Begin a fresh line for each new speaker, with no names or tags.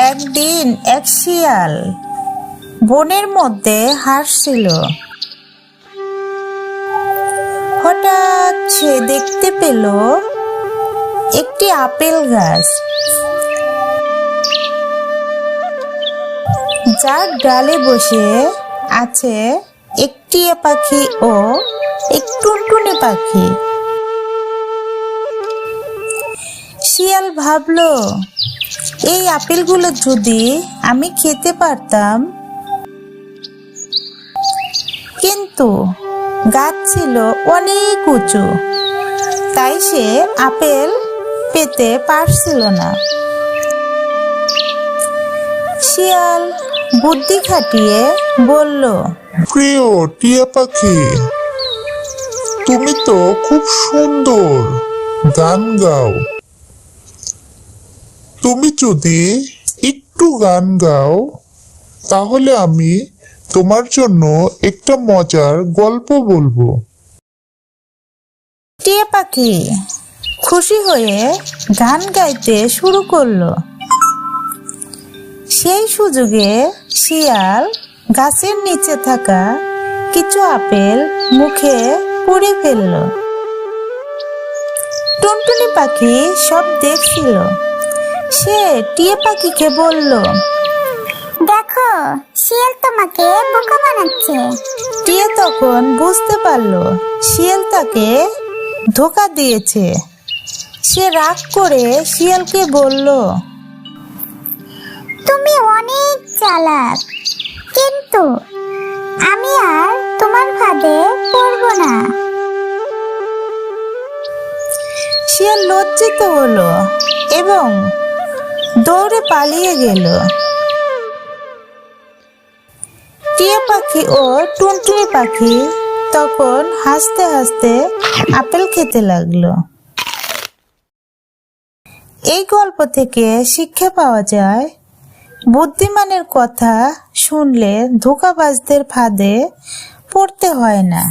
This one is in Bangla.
একদিন এক শিয়াল বনের মধ্যে হাঁটছিল। হঠাৎ সে দেখতে পেল একটি আপেল গাছ, যার ডালে বসে আছে এক টিয়া পাখি ও এক টুনটুনি পাখি। শিয়াল ভাবলো, এই আপেলগুলো যদি আমি খেতে পারতাম, কিন্তু গাছ ছিল অনেক উঁচু, তাই সে আপেল পেতে পারছিল না। শিয়াল বুদ্ধি খাটিয়ে বলল,
প্রিয় টিয়া পাখি, তুমি তো খুব সুন্দর গান গাও। তুমি যদি একটু গান গাও, তাহলে আমি তোমার জন্য একটা মজার গল্প বলবো।
টিয়া পাখি খুশি হয়ে গান গাইতে শুরু করলো। সেই সুযোগে শিয়াল গাছের নিচে থাকা কিছু আপেল মুখে পুড়ে ফেলল। টুনটুনি পাখি সব দেখছিল। সে টিয়া পাখিকে বলল,
দেখো, শিয়াল তোমাকে বোকা বানাচ্ছে।
টিয়া তখন বুঝতে পারলো শিয়াল তাকে ধোঁকা দিয়েছে। সে রাগ করে শিয়ালকে বলল,
তুমি অনেক চালাক, কিন্তু আমি আর তোমার ফাঁদে পড়ব না।
শিয়াল লজ্জিত হলো এবং দৌড়ে পালিয়ে গেল। টিয়া পাখি ও টুনটুনি পাখি তখন হাসতে হাসতে আপেল খেতে লাগলো। এই গল্প থেকে শিক্ষা পাওয়া যায়, বুদ্ধিমানের কথা শুনলে ধোঁকাবাজদের ফাঁদে পড়তে হয় না।